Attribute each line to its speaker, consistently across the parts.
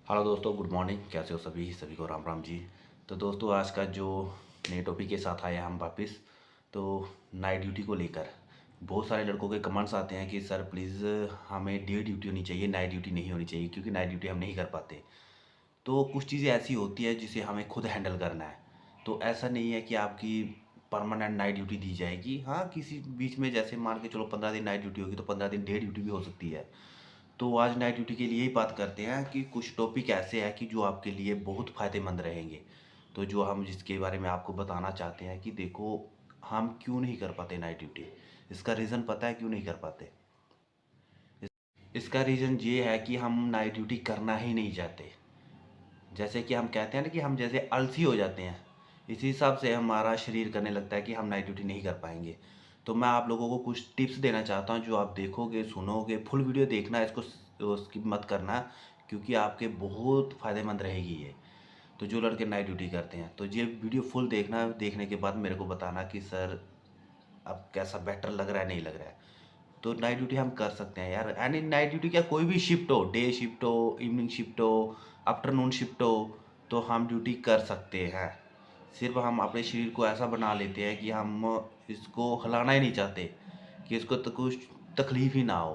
Speaker 1: Hello दोस्तों, good morning. कैसे हो सभी को राम राम जी। तो दोस्तों, आज का जो नए टॉपिक के साथ आए हम वापस, तो नाइट ड्यूटी को लेकर बहुत सारे लड़कों के कमेंट्स आते हैं कि सर प्लीज़ हमें डे ड्यूटी होनी चाहिए, नाइट ड्यूटी नहीं होनी चाहिए, क्योंकि नाइट ड्यूटी हम नहीं कर पाते। तो कुछ चीज़ें ऐसी होती है जिसे हमें खुद हैंडल करना है। तो ऐसा नहीं है कि आपकी परमानेंट नाइट ड्यूटी दी जाएगी। हाँ, किसी बीच में जैसे मान के चलो 15 दिन नाइट ड्यूटी होगी तो 15 दिन डे ड्यूटी भी हो सकती है। तो आज नाइट ड्यूटी के लिए ही बात करते हैं कि कुछ टॉपिक ऐसे हैं कि जो आपके लिए बहुत फ़ायदेमंद रहेंगे। तो जो हम जिसके बारे में आपको बताना चाहते हैं कि देखो, हम क्यों नहीं कर पाते नाइट ड्यूटी। इसका रीज़न पता है क्यों नहीं कर पाते? इसका रीज़न ये है कि हम नाइट ड्यूटी करना ही नहीं चाहते। जैसे कि हम कहते हैं ना कि हम जैसे आलसी हो जाते हैं, इसी हिसाब से हमारा शरीर करने लगता है कि हम नाइट ड्यूटी नहीं कर पाएंगे। तो मैं आप लोगों को कुछ टिप्स देना चाहता हूं जो आप देखोगे, सुनोगे। फुल वीडियो देखना, इसको स्किप मत करना, क्योंकि आपके बहुत फ़ायदेमंद रहेगी ये। तो जो लड़के नाइट ड्यूटी करते हैं, तो ये वीडियो फुल देखना। देखने के बाद मेरे को बताना कि सर अब कैसा बेटर लग रहा है, नहीं लग रहा है। तो नाइट ड्यूटी हम कर सकते हैं यार। यानी नाइट ड्यूटी क्या, कोई भी शिफ्ट हो, डे शिफ्ट हो, इवनिंग शिफ्ट हो, आफ्टरनून शिफ्ट हो, तो हम ड्यूटी कर सकते हैं। सिर्फ हम अपने शरीर को ऐसा बना लेते हैं कि हम इसको हिलाना ही नहीं चाहते, कि इसको तो कुछ तकलीफ़ ही ना हो।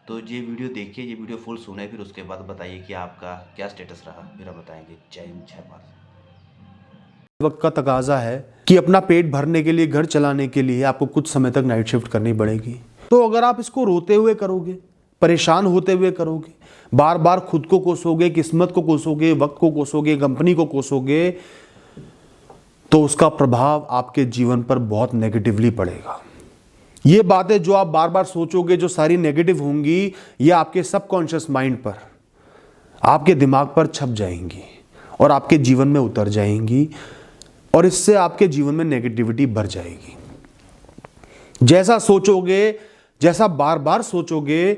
Speaker 1: तो ये वीडियो देखिए, ये वीडियो फुल सुने, फिर उसके बाद बताइए कि आपका क्या स्टेटस रहा, फिर हम बताएंगे। जय हिंद, जय भारत।
Speaker 2: वक्त का तकाजा है कि अपना पेट भरने के लिए, घर चलाने के लिए आपको कुछ समय तक नाइट शिफ्ट करनी पड़ेगी। तो अगर आप इसको रोते हुए करोगे, परेशान होते हुए करोगे, बार बार खुद को कोसोगे, किस्मत को कोसोगे, वक्त को कोसोगे, कंपनी को कोसोगे, तो उसका प्रभाव आपके जीवन पर बहुत नेगेटिवली पड़ेगा। ये बातें जो आप बार बार सोचोगे, जो सारी नेगेटिव होंगी, ये आपके सबकॉन्शियस माइंड पर, आपके दिमाग पर छप जाएंगी और आपके जीवन में उतर जाएंगी, और इससे आपके जीवन में नेगेटिविटी बढ़ जाएगी। जैसा सोचोगे, जैसा बार बार सोचोगे,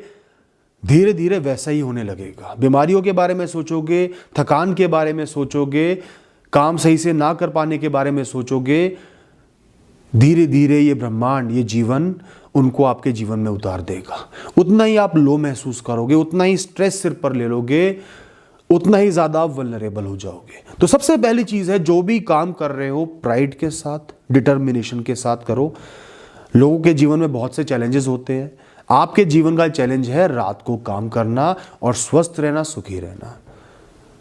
Speaker 2: धीरे धीरे वैसा ही होने लगेगा। बीमारियों के बारे में सोचोगे, थकान के बारे में सोचोगे, काम सही से ना कर पाने के बारे में सोचोगे, धीरे धीरे ये ब्रह्मांड, ये जीवन उनको आपके जीवन में उतार देगा। उतना ही आप लो महसूस करोगे, उतना ही स्ट्रेस सिर पर ले लोगे, उतना ही ज़्यादा आप वल्नरेबल हो जाओगे। तो सबसे पहली चीज़ है, जो भी काम कर रहे हो प्राइड के साथ, डिटर्मिनेशन के साथ करो। लोगों के जीवन में बहुत से चैलेंजेस होते हैं। आपके जीवन का चैलेंज है रात को काम करना और स्वस्थ रहना, सुखी रहना।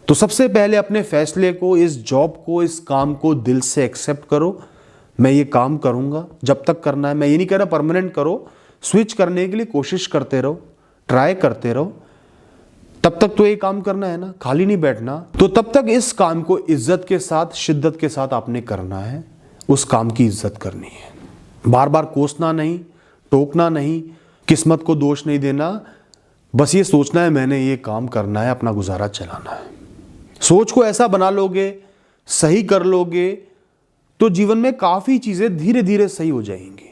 Speaker 2: तो सबसे पहले अपने फैसले को, इस जॉब को, इस काम को दिल से एक्सेप्ट करो। मैं ये काम करूँगा जब तक करना है। मैं ये नहीं कह रहा परमानेंट करो, स्विच करने के लिए कोशिश करते रहो, ट्राई करते रहो। तब तक तो ये काम करना है ना, खाली नहीं बैठना। तो तब तक इस काम को इज्जत के साथ, शिद्दत के साथ आपने करना है। उस काम की इज्जत करनी है। बार बार कोसना नहीं, टोकना नहीं, किस्मत को दोष नहीं देना। बस ये सोचना है मैंने ये काम करना है, अपना गुजारा चलाना है। सोच को ऐसा बना लोगे, सही कर लोगे, तो जीवन में काफी चीजें धीरे धीरे सही हो जाएंगी।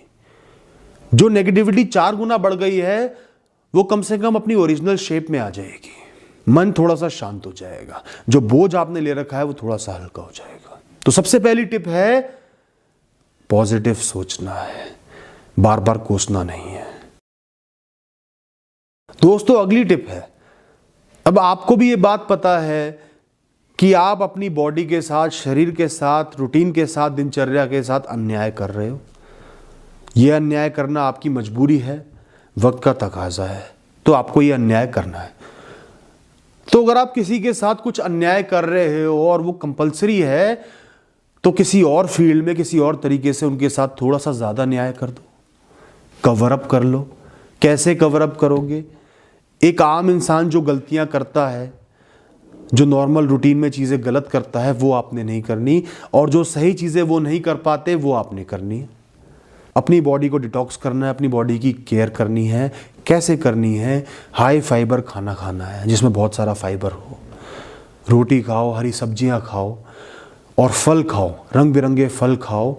Speaker 2: जो नेगेटिविटी 4 गुना बढ़ गई है, वो कम से कम अपनी ओरिजिनल शेप में आ जाएगी। मन थोड़ा सा शांत हो जाएगा। जो बोझ आपने ले रखा है वो थोड़ा सा हल्का हो जाएगा। तो सबसे पहली टिप है, पॉजिटिव सोचना है, बार बार कोसना नहीं है। दोस्तों, अगली टिप है, अब आपको भी ये बात पता है कि आप अपनी बॉडी के साथ, शरीर के साथ, रूटीन के साथ, दिनचर्या के साथ अन्याय कर रहे हो। यह अन्याय करना आपकी मजबूरी है, वक्त का तकाजा है, तो आपको ये अन्याय करना है। तो अगर आप किसी के साथ कुछ अन्याय कर रहे हो और वो कंपलसरी है, तो किसी और फील्ड में, किसी और तरीके से उनके साथ थोड़ा सा ज़्यादा न्याय कर दो, कवर अप कर लो। कैसे कवर अप करोगे? एक आम इंसान जो गलतियां करता है, जो नॉर्मल रूटीन में चीज़ें गलत करता है, वो आपने नहीं करनी, और जो सही चीज़ें वो नहीं कर पाते, वो आपने करनी है। अपनी बॉडी को डिटॉक्स करना है, अपनी बॉडी की केयर करनी है। कैसे करनी है? हाई फाइबर खाना खाना है, जिसमें बहुत सारा फाइबर हो। रोटी खाओ, हरी सब्जियां खाओ, और फल खाओ, रंग बिरंगे फल खाओ।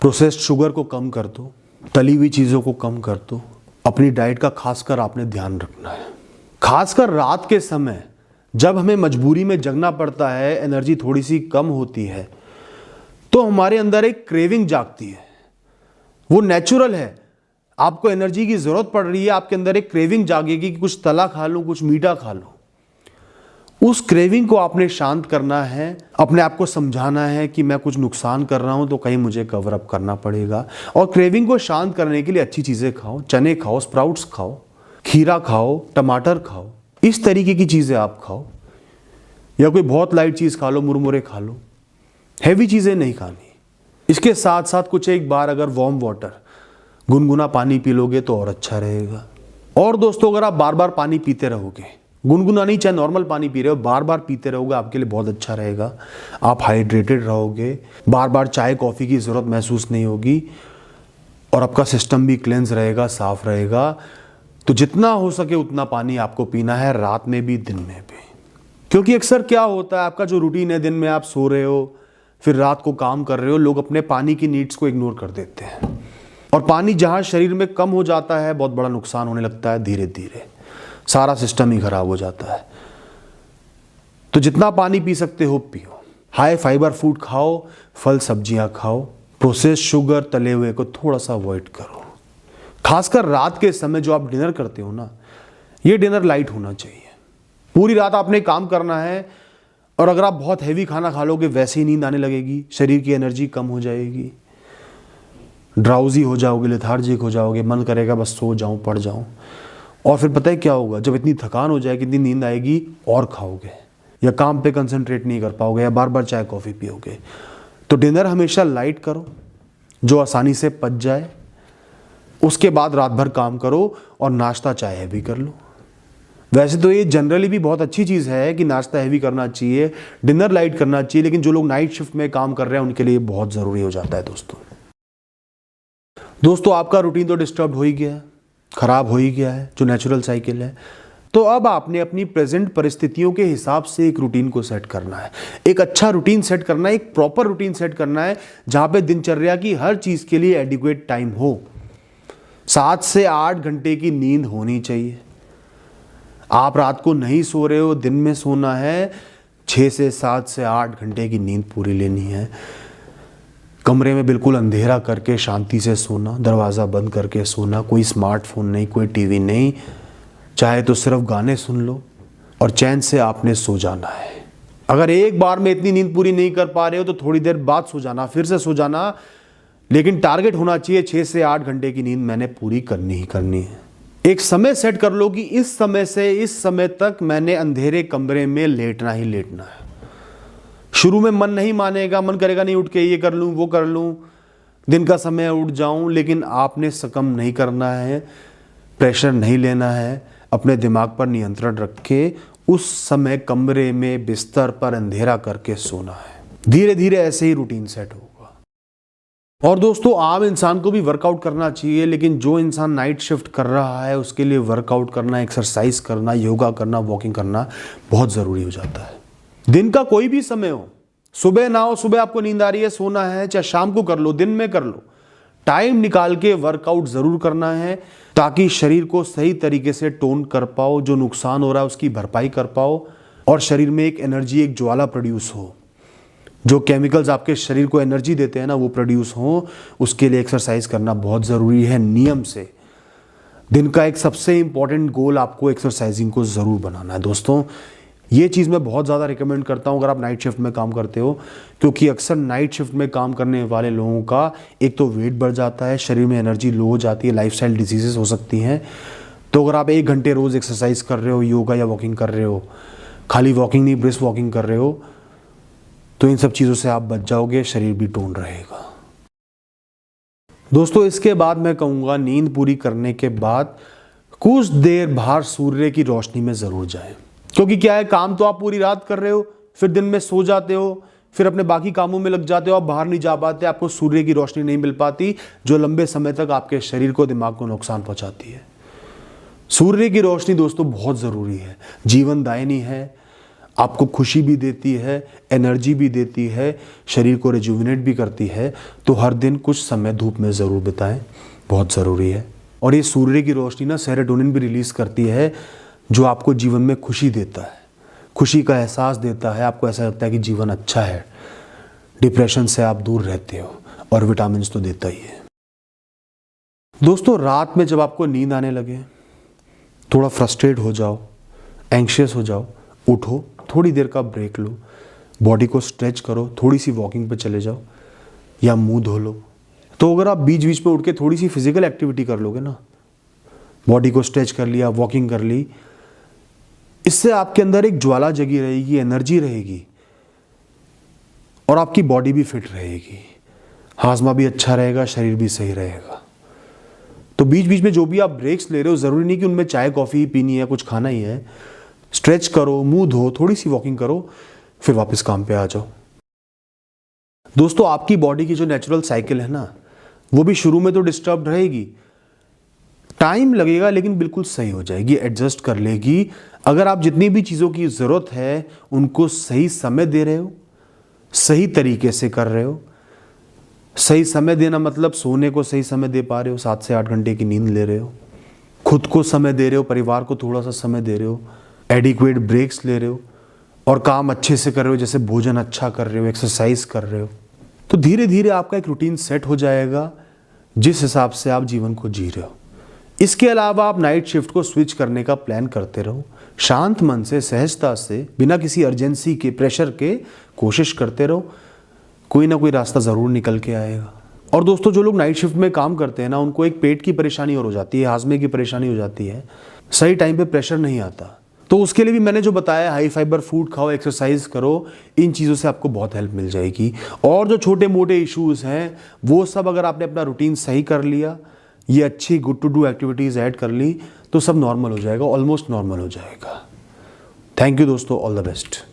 Speaker 2: प्रोसेस्ड शुगर को कम कर दो, तली हुई चीज़ों को कम कर दो। अपनी डाइट का खासकर आपने ध्यान रखना है। खासकर रात के समय जब हमें मजबूरी में जगना पड़ता है, एनर्जी थोड़ी सी कम होती है, तो हमारे अंदर एक क्रेविंग जागती है। वो नेचुरल है। आपको एनर्जी की जरूरत पड़ रही है, आपके अंदर एक क्रेविंग जागेगी कि कुछ तला खा लो, कुछ मीठा खा लो। उस क्रेविंग को आपने शांत करना है, अपने आप को समझाना है कि मैं कुछ नुकसान कर रहा हूं तो कहीं मुझे कवर अप करना पड़ेगा। और क्रेविंग को शांत करने के लिए अच्छी चीज़ें खाओ, चने खाओ, स्प्राउट्स खाओ, खीरा खाओ, टमाटर खाओ, इस तरीके की चीज़ें आप खाओ। या कोई बहुत लाइट चीज़ खा लो, मुरमुरे खा लो, हैवी चीज़ें नहीं खानी। इसके साथ साथ कुछ एक बार अगर वार्म वाटर, गुनगुना पानी पी लोगे तो और अच्छा रहेगा। और दोस्तों अगर आप बार बार पानी पीते रहोगे, गुनगुना नहीं चाहे नॉर्मल पानी पी रहे हो, बार बार पीते रहोगे, आपके लिए बहुत अच्छा रहेगा। आप हाइड्रेटेड रहोगे, बार बार चाय कॉफ़ी की ज़रूरत महसूस नहीं होगी और आपका सिस्टम भी क्लेंस रहेगा, साफ रहेगा। तो जितना हो सके उतना पानी आपको पीना है, रात में भी दिन में भी। क्योंकि अक्सर क्या होता है, आपका जो रूटीन है, दिन में आप सो रहे हो, फिर रात को काम कर रहे हो, लोग अपने पानी की नीड्स को इग्नोर कर देते हैं और पानी जहाँ शरीर में कम हो जाता है बहुत बड़ा नुकसान होने लगता है, धीरे धीरे सारा सिस्टम ही खराब हो जाता है। तो जितना पानी पी सकते हो पियो, हाई फाइबर फूड खाओ, फल सब्जियां खाओ, प्रोसेस शुगर तले हुए को थोड़ा सा अवॉइड करो। खासकर रात के समय जो आप डिनर करते हो ना, ये डिनर लाइट होना चाहिए। पूरी रात आपने काम करना है और अगर आप बहुत हैवी खाना खा लोगे वैसे ही नींद आने लगेगी, शरीर की एनर्जी कम हो जाएगी, ड्राउजी हो जाओगे, लेथार्जिक हो जाओगे, मन करेगा बस सो जाऊं, पड़ जाऊं। और फिर पता है क्या होगा, जब इतनी थकान हो जाएगी, इतनी नींद आएगी और खाओगे या काम पे कंसंट्रेट नहीं कर पाओगे या बार बार चाय कॉफ़ी पियोगे। तो डिनर हमेशा लाइट करो जो आसानी से पच जाए, उसके बाद रात भर काम करो और नाश्ता चाय हैवी कर लो। वैसे तो ये जनरली भी बहुत अच्छी चीज़ है कि नाश्ता हैवी करना चाहिए, डिनर लाइट करना चाहिए, लेकिन जो लोग नाइट शिफ्ट में काम कर रहे हैं उनके लिए बहुत ज़रूरी हो जाता है। दोस्तों आपका रूटीन तो डिस्टर्ब हो ही गया है, ख़राब हो ही गया है, जो नेचुरल साइकिल है। तो अब आपने अपनी प्रेजेंट परिस्थितियों के हिसाब से एक रूटीन को सेट करना है, एक अच्छा रूटीन सेट करना है, एक प्रॉपर रूटीन सेट करना है जहाँ पे दिनचर्या की हर चीज़ के लिए एडिक्वेट टाइम हो। 7 से 8 घंटे की नींद होनी चाहिए। आप रात को नहीं सो रहे हो, दिन में सोना है, 6 से 7 से 8 घंटे की नींद पूरी लेनी है। कमरे में बिल्कुल अंधेरा करके शांति से सोना, दरवाज़ा बंद करके सोना, कोई स्मार्टफोन नहीं, कोई टीवी नहीं, चाहे तो सिर्फ गाने सुन लो और चैन से आपने सो जाना है। अगर एक बार में इतनी नींद पूरी नहीं कर पा रहे हो तो थोड़ी देर बाद सो जाना, फिर से सो जाना, लेकिन टारगेट होना चाहिए 6 से 8 घंटे की नींद मैंने पूरी करनी ही करनी है। एक समय सेट कर लो कि इस समय से इस समय तक मैंने अंधेरे कमरे में लेटना ही लेटना है। शुरू में मन नहीं मानेगा, मन करेगा नहीं उठ के ये कर लूँ वो कर लूँ, दिन का समय उठ जाऊँ, लेकिन आपने सकम नहीं करना है, प्रेशर नहीं लेना है, अपने दिमाग पर नियंत्रण रख के उस समय कमरे में बिस्तर पर अंधेरा करके सोना है। धीरे धीरे ऐसे ही रूटीन सेट होगा। और दोस्तों आम इंसान को भी वर्कआउट करना चाहिए, लेकिन जो इंसान नाइट शिफ्ट कर रहा है उसके लिए वर्कआउट करना, एक्सरसाइज करना, योगा करना, वॉकिंग करना बहुत ज़रूरी हो जाता है। दिन का कोई भी समय हो, सुबह ना हो, सुबह आपको नींद आ रही है, सोना है, चाहे शाम को कर लो, दिन में कर लो, टाइम निकाल के वर्कआउट ज़रूर करना है ताकि शरीर को सही तरीके से टोन कर पाओ, जो नुकसान हो रहा है उसकी भरपाई कर पाओ और शरीर में एक एनर्जी, एक ज्वाला प्रोड्यूस हो, जो केमिकल्स आपके शरीर को एनर्जी देते हैं ना वो प्रोड्यूस हो। उसके लिए एक्सरसाइज करना बहुत ज़रूरी है नियम से। दिन का एक सबसे इम्पॉर्टेंट गोल आपको एक्सरसाइजिंग को ज़रूर बनाना है। दोस्तों ये चीज़ मैं बहुत ज़्यादा रिकमेंड करता हूँ अगर आप नाइट शिफ्ट में काम करते हो, क्योंकि अक्सर नाइट शिफ्ट में काम करने वाले लोगों का एक तो वेट बढ़ जाता है, शरीर में एनर्जी लो हो जाती है, लाइफस्टाइल डिजीजेस हो सकती हैं। तो अगर आप 1 घंटे रोज़ एक्सरसाइज कर रहे हो, योगा या वॉकिंग कर रहे हो, खाली वॉकिंग नहीं ब्रिस्क वॉकिंग कर रहे हो, तो इन सब चीज़ों से आप बच जाओगे, शरीर भी टोन रहेगा। दोस्तों इसके बाद मैं कहूँगा नींद पूरी करने के बाद कुछ देर बाहर सूर्य की रोशनी में ज़रूर जाएं, क्योंकि क्या है, काम तो आप पूरी रात कर रहे हो, फिर दिन में सो जाते हो, फिर अपने बाकी कामों में लग जाते हो, आप बाहर नहीं जा पाते, आपको सूर्य की रोशनी नहीं मिल पाती, जो लंबे समय तक आपके शरीर को, दिमाग को नुकसान पहुंचाती है। सूर्य की रोशनी दोस्तों बहुत ज़रूरी है, जीवनदायिनी है, आपको खुशी भी देती है, एनर्जी भी देती है, शरीर को रिजुविनेट भी करती है। तो हर दिन कुछ समय धूप में ज़रूर बिताएं, बहुत ज़रूरी है। और ये सूर्य की रोशनी ना सेरोटोनिन भी रिलीज़ करती है, जो आपको जीवन में खुशी देता है, खुशी का एहसास देता है, आपको ऐसा लगता है कि जीवन अच्छा है, डिप्रेशन से आप दूर रहते हो, और विटामिन तो देता ही है। दोस्तों रात में जब आपको नींद आने लगे, थोड़ा फ्रस्ट्रेट हो जाओ, एंग्शियस हो जाओ, उठो थोड़ी देर का ब्रेक लो, बॉडी को स्ट्रेच करो, थोड़ी सी वॉकिंग पे चले जाओ या मुंह धो लो। तो अगर आप बीच बीच में उठ के थोड़ी सी फिजिकल एक्टिविटी कर लोगे ना, बॉडी को स्ट्रेच कर लिया, वॉकिंग कर ली, इससे आपके अंदर एक ज्वाला जगी रहेगी, एनर्जी रहेगी और आपकी बॉडी भी फिट रहेगी, हाजमा भी अच्छा रहेगा, शरीर भी सही रहेगा। तो बीच बीच में जो भी आप ब्रेक्स ले रहे हो, ज़रूरी नहीं कि उनमें चाय कॉफ़ी ही पीनी है, कुछ खाना ही है। स्ट्रेच करो, मुंह धो, थोड़ी सी वॉकिंग करो, फिर वापस काम पे आ जाओ। दोस्तों, आपकी बॉडी की जो नेचुरल साइकिल है ना, वो भी शुरू में तो डिस्टर्ब रहेगी, टाइम लगेगा, लेकिन बिल्कुल सही हो जाएगी, एडजस्ट कर लेगी। अगर आप जितनी भी चीज़ों की ज़रूरत है उनको सही समय दे रहे हो, सही तरीके से कर रहे हो। सही समय देना मतलब सोने को सही समय दे पा रहे हो, 7 से 8 घंटे की नींद ले रहे हो, खुद को समय दे रहे हो, परिवार को थोड़ा सा समय दे रहे हो, एडिक्वेट ब्रेक्स ले रहे हो और काम अच्छे से कर रहे हो, जैसे भोजन अच्छा कर रहे हो, एक्सरसाइज कर रहे हो, तो धीरे धीरे आपका एक रूटीन सेट हो जाएगा जिस हिसाब से आप जीवन को जी रहे हो। इसके अलावा आप नाइट शिफ्ट को स्विच करने का प्लान करते रहो, शांत मन से, सहजता से, बिना किसी अर्जेंसी के, प्रेशर के कोशिश करते रहो, कोई ना कोई रास्ता ज़रूर निकल के आएगा। और दोस्तों, जो लोग नाइट शिफ्ट में काम करते हैं ना, उनको एक पेट की परेशानी और हो जाती है, हाजमे की परेशानी हो जाती है, सही टाइम पे प्रेशर नहीं आता। तो उसके लिए भी मैंने जो बताया, हाई फाइबर फूड खाओ, एक्सरसाइज करो, इन चीज़ों से आपको बहुत हेल्प मिल जाएगी। और जो छोटे मोटे इश्यूज़ हैं वो सब अगर आपने अपना रूटीन सही कर लिया, ये अच्छी good to do activities add कर ली, तो सब नॉर्मल हो जाएगा, ऑलमोस्ट नॉर्मल हो जाएगा। थैंक यू दोस्तों, ऑल द बेस्ट।